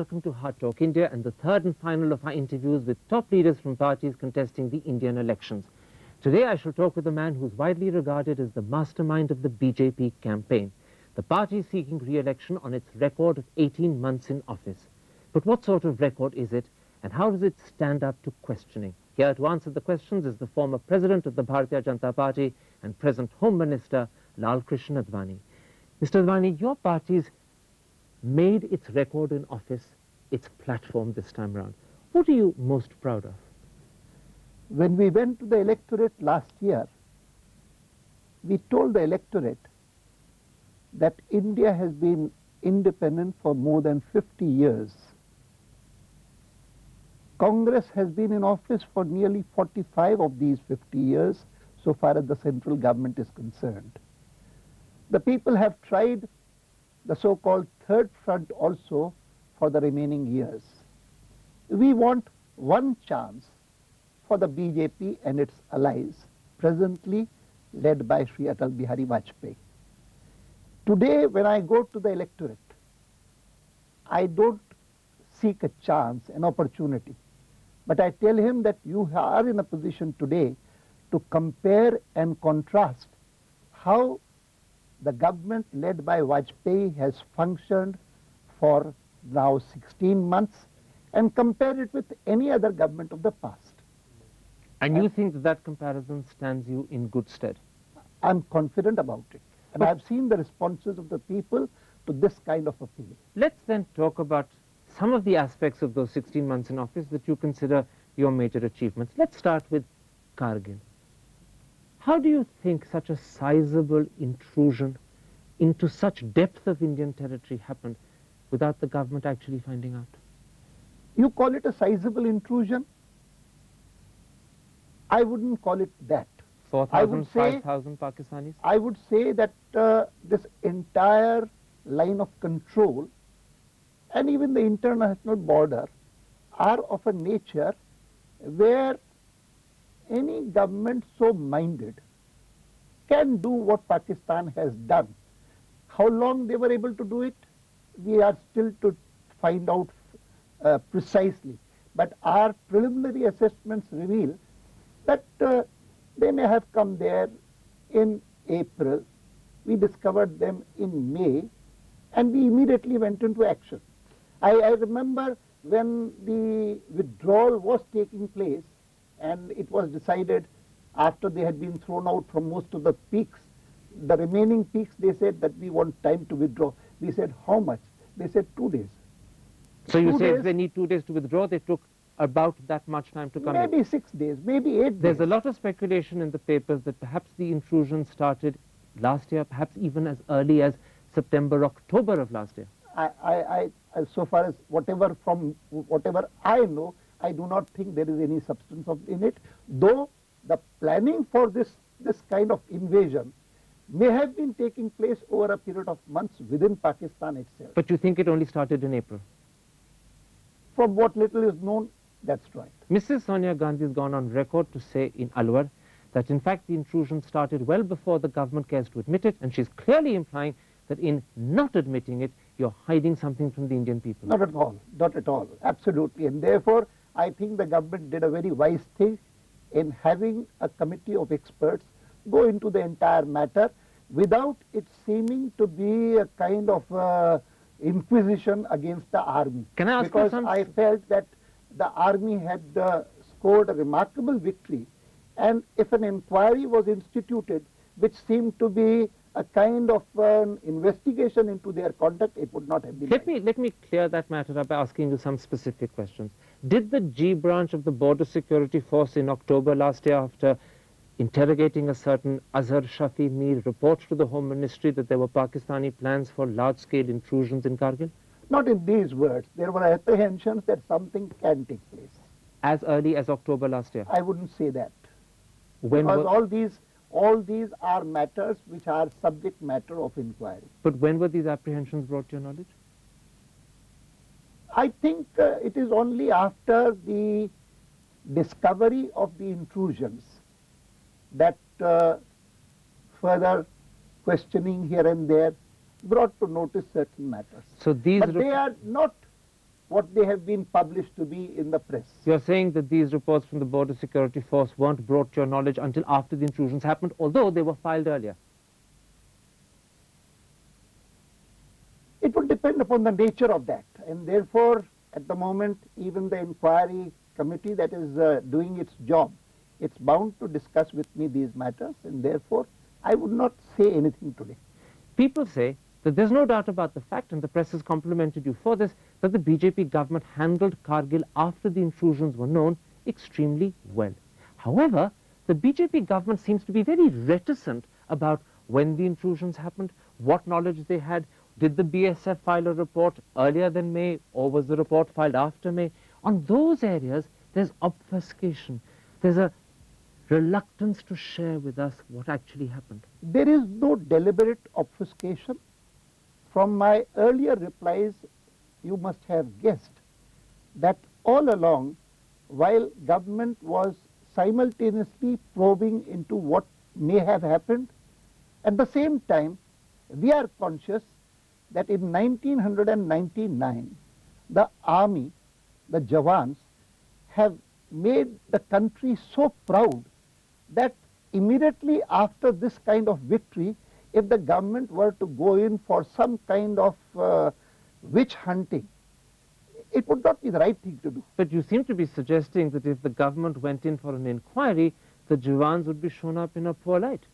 welcome to Hardtalk India and the third and final of our interviews with top leaders from parties contesting the Indian elections. Today I shall talk with a man who's widely regarded as the mastermind of the BJP campaign. The party seeking re-election on its record of 18 months in office. But what sort of record is it, and how does it stand up to questioning? Here to answer the questions is the former president of the Bharatiya Janata Party and present Home Minister Lal Krishna Advani. Mr. Advani, your party's made its record in office its platform this time round. What are you most proud of? When we went to the electorate last year, we told the electorate that India has been independent for more than 50 years. Congress has been in office for nearly 45 of these 50 years, so far as the central government is concerned. The people have tried the so-called third front also for the remaining years. We want one chance for the BJP and its allies, presently led by Sri Atal Bihari Vajpayee. Today, when I go to the electorate, I don't seek a chance, an opportunity, but I tell him that you are in a position today to compare and contrast how the government led by Vajpayee has functioned for now 16 months and compare it with any other government of the past. And you think that that comparison stands you in good stead? I'm confident about it. And I've seen the responses of the people to this kind of appeal. Let's then talk about some of the aspects of those 16 months in office that you consider your major achievements. Let's start with Kargil. How do you think such a sizable intrusion into such depth of Indian territory happened without the government actually finding out? You call it a sizable intrusion? I wouldn't call it that. 4,000, 5,000 Pakistanis? I would say that this entire line of control and even the international border are of a nature where any government so minded can do what Pakistan has done. How long they were able to do it, we are still to find out precisely. But our preliminary assessments reveal that they may have come there in April. We discovered them in May, and we immediately went into action. I remember when the withdrawal was taking place, and it was decided after they had been thrown out from most of the peaks, the remaining peaks, they said that we want time to withdraw. We said, how much? They said 2 days. So you say if they need 2 days to withdraw, they took about that much time to come in? Maybe 6 days, maybe 8 days. There's a lot of speculation in the papers that perhaps the intrusion started last year, perhaps even as early as September, October of last year. So far as whatever I know, I do not think there is any substance in it, though the planning for this kind of invasion may have been taking place over a period of months within Pakistan itself. But you think it only started in April? From what little is known, that's right. Mrs. Sonia Gandhi has gone on record to say in Alwar that in fact the intrusion started well before the government cares to admit it, and she's clearly implying that in not admitting it, you're hiding something from the Indian people. Not at all, not at all, absolutely. And therefore, I think the government did a very wise thing in having a committee of experts go into the entire matter without it seeming to be a kind of inquisition against the army. Can I ask because you I felt that the army had scored a remarkable victory, and if an inquiry was instituted which seemed to be a kind of an investigation into their conduct, it would not have been Let me clear that matter up by asking you some specific questions. Did the G branch of the Border Security Force in October last year, after interrogating a certain Azhar Shafi Mir, report to the Home Ministry that there were Pakistani plans for large-scale intrusions in Kargil? Not in these words. There were apprehensions that something can take place. As early as October last year? I wouldn't say that. When because all these are matters which are subject matter of inquiry. But when were these apprehensions brought to your knowledge? I think it is only after the discovery of the intrusions that further questioning here and there brought to notice certain matters. So these but they are not what they have been published to be in the press. You're saying that these reports from the Border Security Force weren't brought to your knowledge until after the intrusions happened, although they were filed earlier. It would depend upon the nature of that, and therefore, at the moment, even the inquiry committee that is doing its job, it's bound to discuss with me these matters, and therefore, I would not say anything today. People say that there's no doubt about the fact, and the press has complimented you for this, that the BJP government handled Kargil after the intrusions were known extremely well. However, the BJP government seems to be very reticent about when the intrusions happened, what knowledge they had. Did the BSF file a report earlier than May, or was the report filed after May? On those areas, there's obfuscation. There's a reluctance to share with us what actually happened. There is no deliberate obfuscation. From my earlier replies, you must have guessed that all along, while government was simultaneously probing into what may have happened, at the same time, we are conscious that in 1999, the army, the Jawans, have made the country so proud that immediately after this kind of victory, if the government were to go in for some kind of witch hunting, it would not be the right thing to do. But you seem to be suggesting that if the government went in for an inquiry, the Jawans would be shown up in a poor light.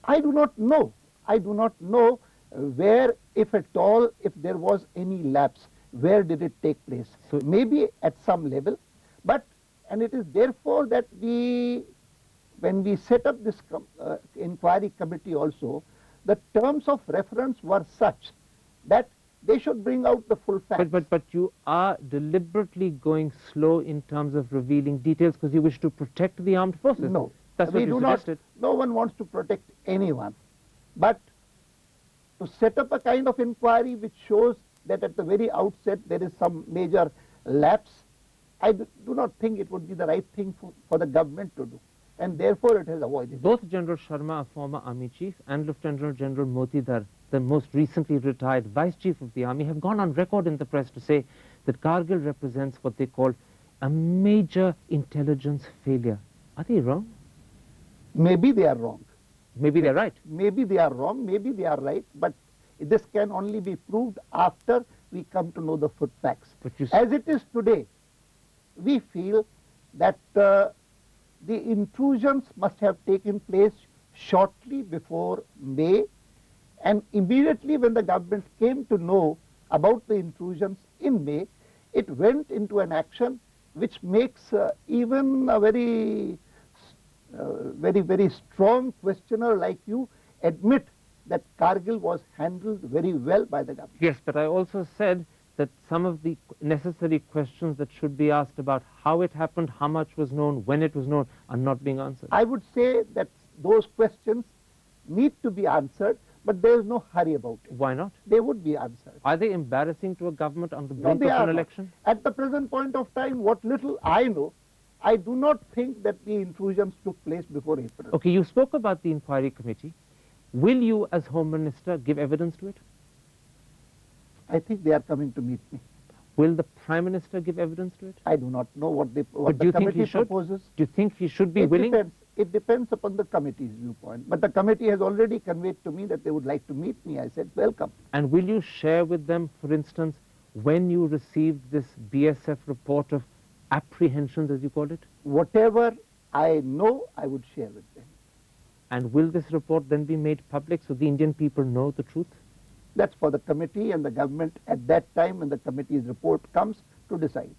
I do not know. I do not know where, if at all, if there was any lapse, where did it take place? So maybe at some level, but, and it is therefore that when we set up this inquiry committee also, the terms of reference were such that they should bring out the full facts. But you are deliberately going slow in terms of revealing details because you wish to protect the armed forces. No. That's what you suggested. No one wants to protect anyone. But to set up a kind of inquiry which shows that at the very outset there is some major lapse, I do not think it would be the right thing for the government to do. And therefore it has avoided it. Both General Sharma, a former army chief, and Lieutenant General Motidhar, the most recently retired vice chief of the army, have gone on record in the press to say that Kargil represents what they call a major intelligence failure. Are they wrong? Maybe they are wrong. Maybe they're right. Maybe they are wrong, maybe they are right, but this can only be proved after we come to know the full facts. As it is today, we feel that the intrusions must have taken place shortly before May, and immediately when the government came to know about the intrusions in May, it went into an action which makes even a very strong questioner like you admit that Kargil was handled very well by the government. Yes, but I also said that some of the necessary questions that should be asked about how it happened, how much was known, when it was known, are not being answered. I would say that those questions need to be answered, but there is no hurry about it. Why not? They would be answered. Are they embarrassing to a government on the brink of an election? At the present point of time, what little I know, I do not think that the intrusions took place before April. Okay, you spoke about the inquiry committee. Will you, as Home Minister, give evidence to it? I think they are coming to meet me. Will the Prime Minister give evidence to it? I do not know what the committee proposes. Do you think he should be willing? It depends upon the committee's viewpoint. But the committee has already conveyed to me that they would like to meet me. I said, welcome. And will you share with them, for instance, when you received this BSF report of apprehensions, as you call it? Whatever I know, I would share with them. And will this report then be made public so the Indian people know the truth? That's for the committee and the government at that time when the committee's report comes to decide.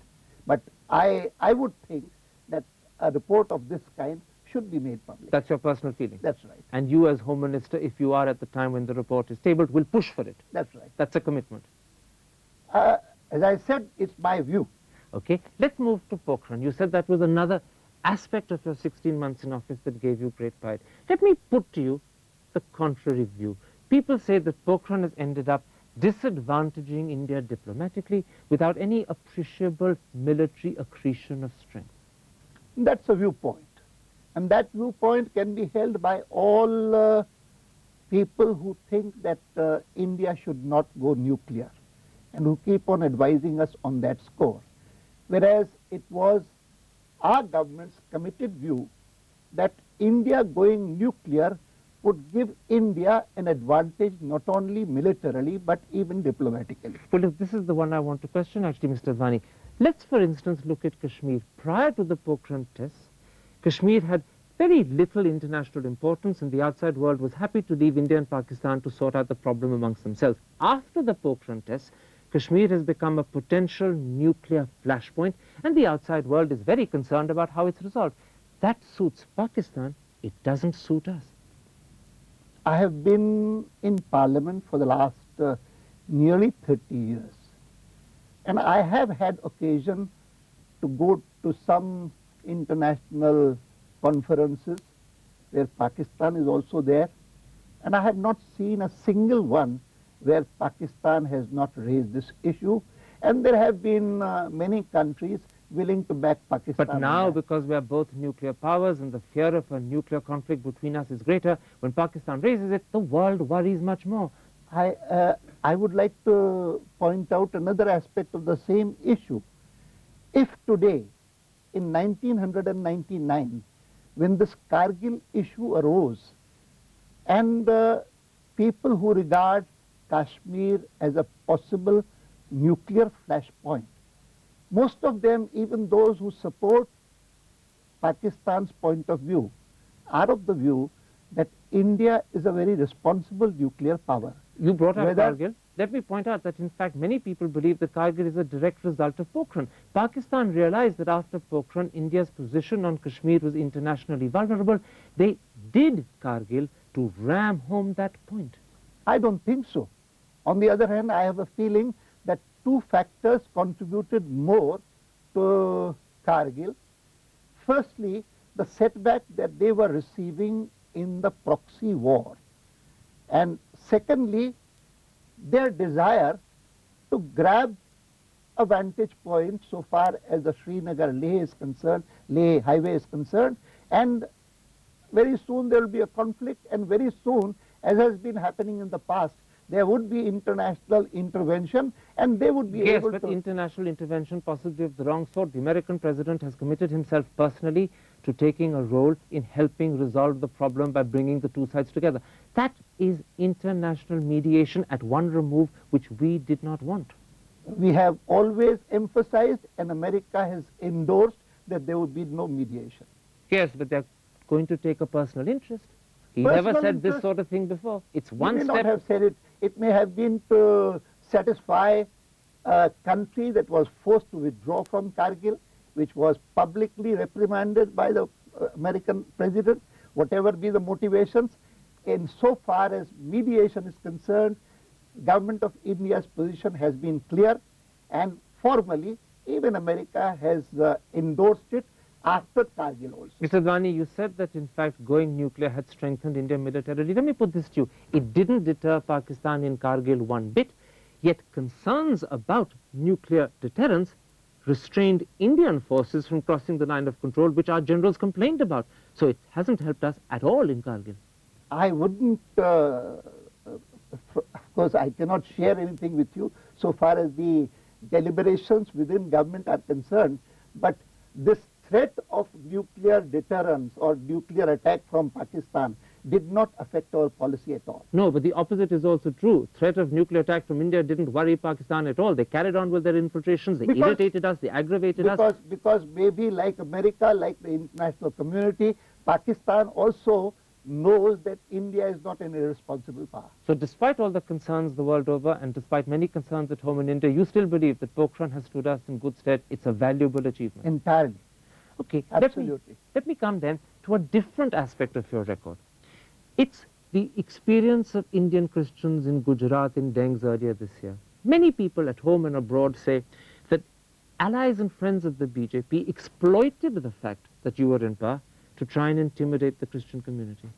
But I would think that a report of this kind should be made public. That's your personal feeling? That's right. And you as Home Minister, if you are at the time when the report is tabled, will push for it? That's right. That's a commitment? As I said, it's my view. Okay, let's move to Pokhran. You said that was another aspect of your 16 months in office that gave you great pride. Let me put to you the contrary view. People say that Pokhran has ended up disadvantaging India diplomatically without any appreciable military accretion of strength. That's a viewpoint. And that viewpoint can be held by all people who think that India should not go nuclear. and who keep on advising us on that score. Whereas it was our government's committed view that India going nuclear would give India an advantage not only militarily but even diplomatically. Well, if this is the one I want to question, actually, Mr. Advani. Let's, for instance, look at Kashmir. Prior to the Pokhran tests, Kashmir had very little international importance, and the outside world was happy to leave India and Pakistan to sort out the problem amongst themselves. After the Pokhran tests, Kashmir has become a potential nuclear flashpoint, and the outside world is very concerned about how it's resolved. That suits Pakistan. It doesn't suit us. I have been in Parliament for the last nearly 30 years, and I have had occasion to go to some international conferences where Pakistan is also there, and I have not seen a single one where Pakistan has not raised this issue, and there have been many countries willing to back Pakistan. But now, because we are both nuclear powers and the fear of a nuclear conflict between us is greater, when Pakistan raises it, the world worries much more. I would like to point out another aspect of the same issue. If today, in 1999, when this Kargil issue arose, and people who regard Kashmir as a possible nuclear flashpoint, most of them, even those who support Pakistan's point of view, are of the view that India is a very responsible nuclear power. You brought up Kargil. Let me point out that, in fact, many people believe that Kargil is a direct result of Pokhran. Pakistan realized that after Pokhran, India's position on Kashmir was internationally vulnerable. They did Kargil to ram home that point. I don't think so. On the other hand, I have a feeling that two factors contributed more to Kargil. Firstly, the setback that they were receiving in the proxy war. And secondly, their desire to grab a vantage point so far as the Srinagar-Leh is concerned, Leh highway is concerned, and very soon there will be a conflict, and very soon, as has been happening in the past, there would be international intervention, and they would be able to... Yes, but international intervention possibly of the wrong sort. The American president has committed himself personally to taking a role in helping resolve the problem by bringing the two sides together. That is international mediation at one remove, which we did not want. We have always emphasized, and America has endorsed, that there would be no mediation. Yes, but they're going to take a personal interest. He Personal never said interest? this sort of thing before. It's one He may step. not have said it. It may have been to satisfy a country that was forced to withdraw from Kargil, which was publicly reprimanded by the American president, whatever be the motivations. In so far as mediation is concerned, government of India's position has been clear, and formally, even America has endorsed it after Kargil also. Mr. Advani, you said that, in fact, going nuclear had strengthened India militarily. Let me put this to you. It didn't deter Pakistan in Kargil one bit, yet concerns about nuclear deterrence restrained Indian forces from crossing the line of control, which our generals complained about. So it hasn't helped us at all in Kargil. I wouldn't, of course, I cannot share anything with you so far as the deliberations within government are concerned, but this threat of nuclear deterrence or nuclear attack from Pakistan did not affect our policy at all. No, but the opposite is also true. Threat of nuclear attack from India didn't worry Pakistan at all. They carried on with their infiltrations, they irritated us, they aggravated us. Because maybe like America, like the international community, Pakistan also knows that India is not an irresponsible power. So despite all the concerns the world over, and despite many concerns at home in India, you still believe that Pokhran has stood us in good stead. It's a valuable achievement. Entirely. Okay, absolutely. Let me come then to a different aspect of your record. It's the experience of Indian Christians in Gujarat in Dengs earlier this year. Many people at home and abroad say that allies and friends of the BJP exploited the fact that you were in power to try and intimidate the Christian community.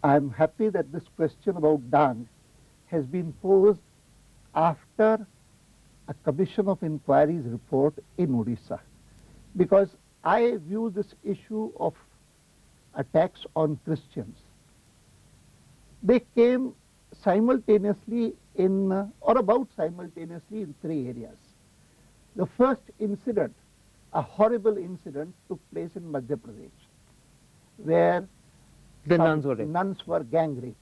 I'm happy that this question about Dang has been posed after a Commission of Inquiry's report in Odisha, because I view this issue of attacks on Christians. They came simultaneously in or about simultaneously in 3 areas. The first incident, a horrible incident, took place in Madhya Pradesh, where The some nuns were gang raped.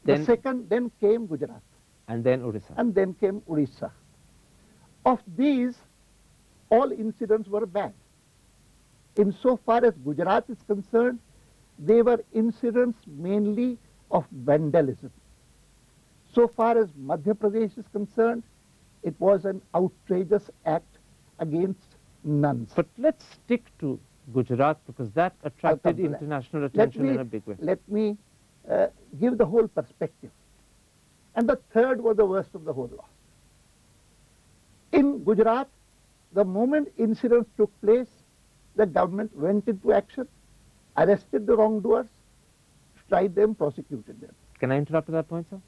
Then, the second, then came Gujarat. And then Odisha. And then came Odisha. Of these, all incidents were bad. Insofar as Gujarat is concerned, they were incidents mainly of vandalism. So far as Madhya Pradesh is concerned, it was an outrageous act against nuns. But let's stick to Gujarat, because that attracted international attention in a big way. Let me give the whole perspective. And the third was the worst of the whole lot. In Gujarat, the moment incidents took place, the government went into action, arrested the wrongdoers, tried them, prosecuted them. Can I interrupt at that point, sir?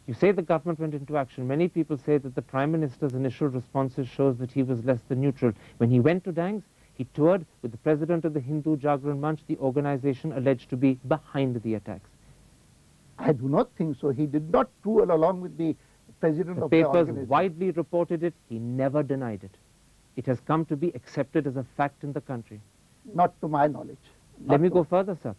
You say the government went into action. Many people say that the Prime Minister's initial responses shows that he was less than neutral. When he went to Dangs, he toured with the president of the Hindu Jagran Manch, the organization alleged to be behind the attacks. I do not think so. He did not tour along with the president of the papers organization. widely reported it. He never denied it. It has come to be accepted as a fact in the country. Not to my knowledge. Let me go further, sir.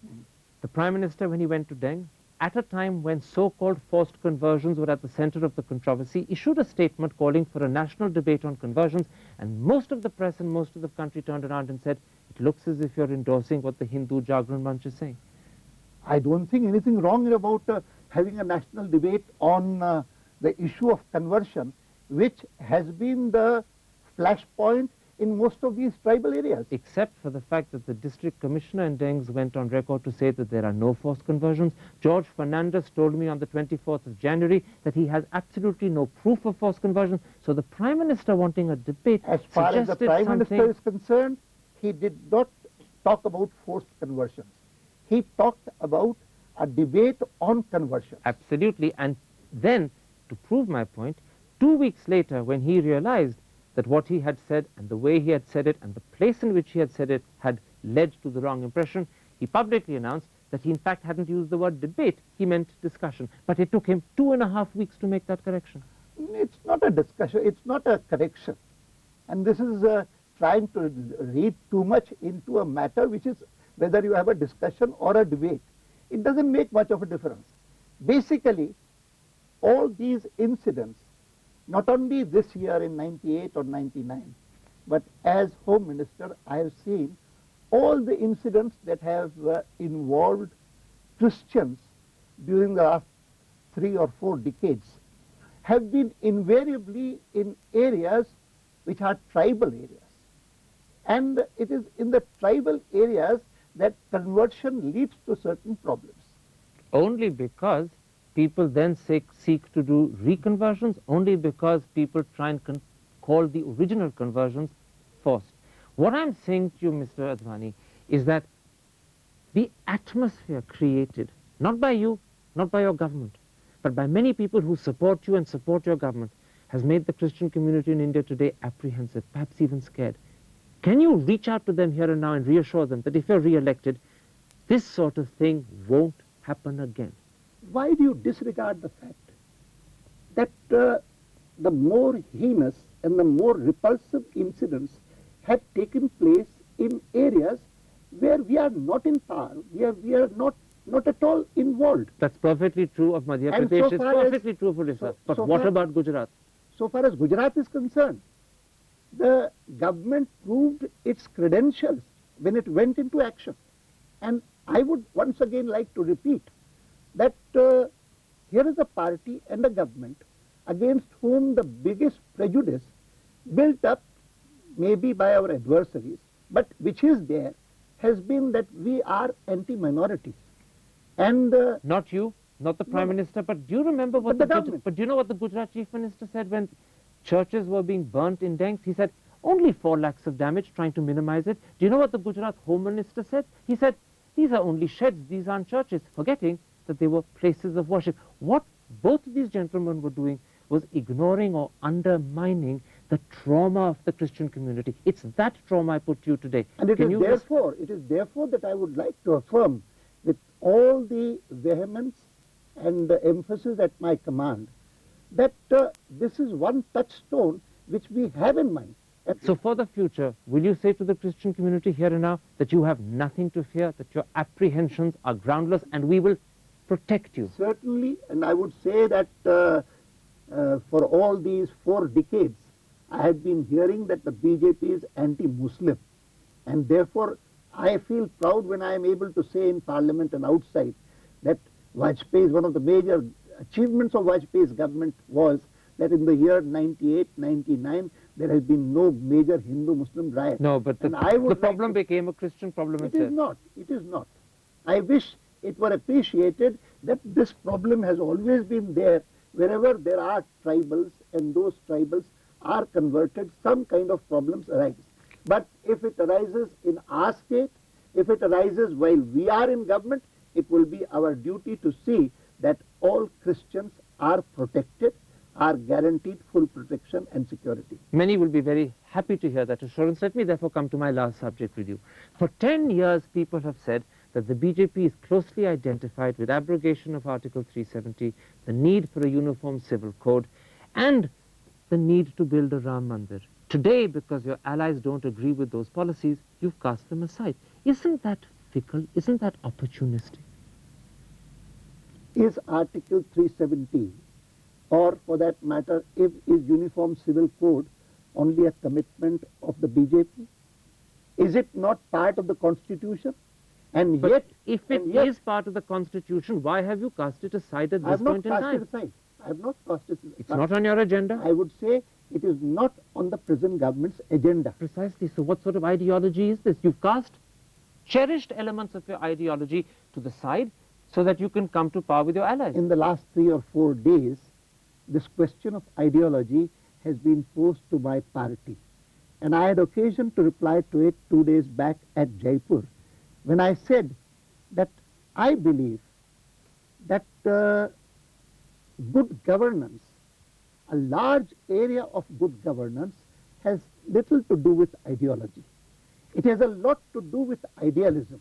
The Prime Minister, when he went to Deng, at a time when so-called forced conversions were at the center of the controversy, issued a statement calling for a national debate on conversions, and most of the press and most of the country turned around and said, it looks as if you're endorsing what the Hindu Jagran Manch is saying. I don't think anything wrong about having a national debate on the issue of conversion, which has been the flashpoint in most of these tribal areas. Except for the fact that the district commissioner in Dengs went on record to say that there are no forced conversions. George Fernandez told me on the 24th of January that he has absolutely no proof of forced conversion. So the Prime Minister wanting a debate as far as the Prime Minister is concerned, he did not talk about forced conversions. He talked about a debate on conversion. Absolutely. And then, to prove my point, 2 weeks later, when he realized that what he had said and the way he had said it and the place in which he had said it had led to the wrong impression, he publicly announced that he in fact hadn't used the word debate, he meant discussion. But it took him 2.5 weeks to make that correction. It's not a discussion, it's not a correction. And this is trying to read too much into a matter which is whether you have a discussion or a debate. It doesn't make much of a difference. Basically, all these incidents, not only this year in 98 or 99, but as Home Minister, I have seen all the incidents that have involved Christians during the last 3 or 4 decades have been invariably in areas which are tribal areas. And it is in the tribal areas that conversion leads to certain problems. Only because people then seek to do reconversions, only because people try and call the original conversions forced. What I'm saying to you, Mr. Advani, is that the atmosphere created, not by you, not by your government, but by many people who support you and support your government, has made the Christian community in India today apprehensive, perhaps even scared. Can you reach out to them here and now and reassure them that if you're re-elected, this sort of thing won't happen again? Why do you disregard the fact that the more heinous and the more repulsive incidents have taken place in areas where we are not in power, we are not at all involved? That's perfectly true of Madhya Pradesh, it's perfectly true of Odisha. But what about Gujarat? So far as Gujarat is concerned, the government proved its credentials when it went into action. And I would once again like to repeat that here is a party and a government against whom the biggest prejudice built up maybe by our adversaries, but which is there, has been that we are anti-minorities. And not you, not the Prime Minister, but do you remember what the government? But do you know what the Gujarat Chief Minister said when churches were being burnt in Dengs? He said, only 4 lakhs of damage, trying to minimize it. Do you know what the Gujarat Home Minister said? He said, these are only sheds, these aren't churches, forgetting that they were places of worship. What both of these gentlemen were doing was ignoring or undermining the trauma of the Christian community. It's that trauma I put to you today. And it is therefore that I would like to affirm with all the vehemence and emphasis at my command that this is one touchstone which we have in mind. So for the future, will you say to the Christian community here and now that you have nothing to fear, that your apprehensions are groundless, and we will protect you? Certainly, and I would say that for all these 4 decades, I have been hearing that the BJP is anti-Muslim, and therefore I feel proud when I am able to say in Parliament and outside that Vajpayee, one of the major achievements of Vajpayee's government was that in the year 98, 99, there has been no major Hindu-Muslim riot. No, but the problem became a Christian problem itself. It is not. It is not. I wish it were appreciated that this problem has always been there. Wherever there are tribals and those tribals are converted, some kind of problems arise. But if it arises in our state, if it arises while we are in government, it will be our duty to see that all Christians are protected, are guaranteed full protection and security. Many will be very happy to hear that assurance. Let me therefore come to my last subject with you. For 10 years, people have said that the BJP is closely identified with abrogation of Article 370, the need for a uniform civil code, and the need to build a Ram Mandir. Today, because your allies don't agree with those policies, you've cast them aside. Isn't that fickle? Isn't that opportunistic? Is Article 370, or for that matter, is Uniform Civil Code only a commitment of the BJP? Is it not part of the Constitution? And but yet, if it is part of the Constitution, why have you cast it aside at this point in time? I have not cast it aside. I have not cast it aside. It's not on your agenda? I would say it is not on the present government's agenda. Precisely. So what sort of ideology is this? You've cast cherished elements of your ideology to the side so that you can come to power with your allies. In the last 3 or 4 days, this question of ideology has been posed to my party. And I had occasion to reply to it 2 days back at Jaipur, when I said that I believe that good governance, a large area of good governance, has little to do with ideology. It has a lot to do with idealism.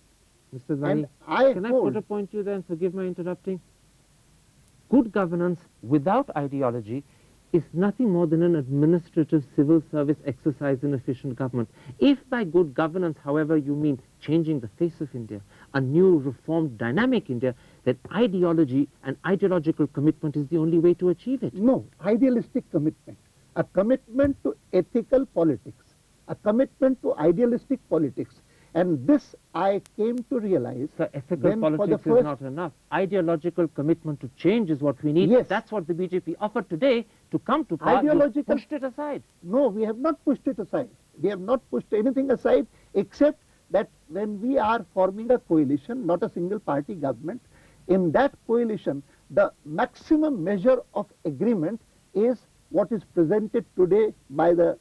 Mr. Advani, can I put a point to you there and forgive my interrupting? Good governance without ideology is nothing more than an administrative civil service exercise in efficient government. If by good governance, however, you mean changing the face of India, a new, reformed, dynamic India, then ideology and ideological commitment is the only way to achieve it. No, idealistic commitment. A commitment to ethical politics. A commitment to idealistic politics. And this I came to realize. So ethical politics is not enough. Ideological commitment to change is what we need. Yes. That's what the BJP offered today to come to power. You pushed it aside. No, we have not pushed it aside. We have not pushed anything aside, except that when we are forming a coalition, not a single party government, in that coalition, the maximum measure of agreement is what is presented today by the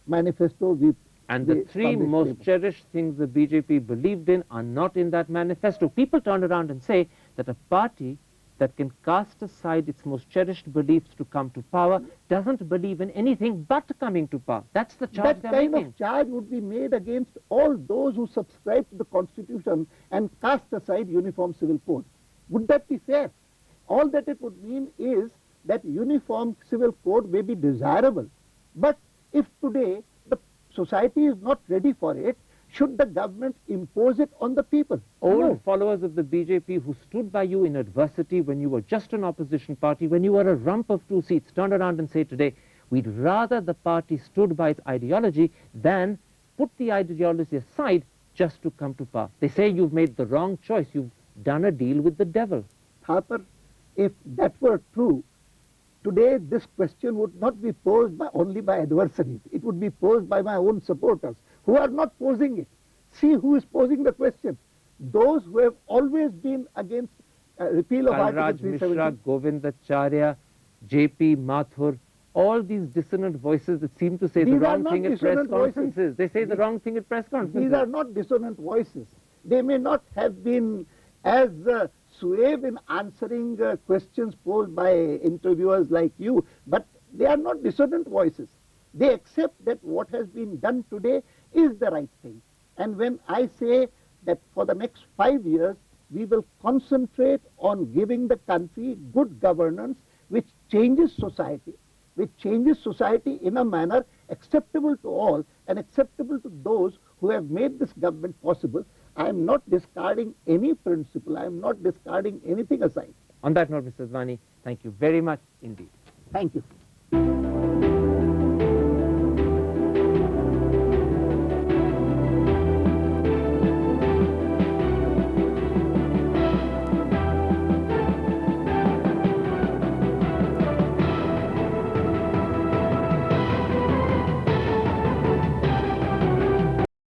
manifesto and the 3 most cherished things the BJP believed in are not in that manifesto. People turn around and say that a party that can cast aside its most cherished beliefs to come to power doesn't believe in anything but coming to power. That's the charge they're making. That kind of charge would be made against all those who subscribe to the Constitution and cast aside Uniform Civil Code. Would that be fair? All that it would mean is that Uniform Civil Code may be desirable, but if today the society is not ready for it, should the government impose it on the people? Old followers of the BJP who stood by you in adversity when you were just an opposition party, when you were a rump of 2 seats, turn around and say today, we'd rather the party stood by its ideology than put the ideology aside just to come to power. They say you've made the wrong choice. You've done a deal with the devil. Thapar, if that were true, today this question would not be posed only by adversaries. It would be posed by my own supporters, who are not posing it. See who is posing the question. Those who have always been against repeal of Article 370. Mishra, Govindacharya, J.P. Mathur, all these dissonant voices that seem to say the wrong thing at press conferences. They say the wrong thing at press conferences. These are not dissonant voices. They may not have been as suave in answering questions posed by interviewers like you, but they are not dissonant voices. They accept that what has been done today is the right thing. And when I say that for the next 5 years, we will concentrate on giving the country good governance which changes society in a manner acceptable to all and acceptable to those who have made this government possible. I am not discarding any principle. I am not discarding anything aside. On that note, Mr. Advani, thank you very much indeed. Thank you.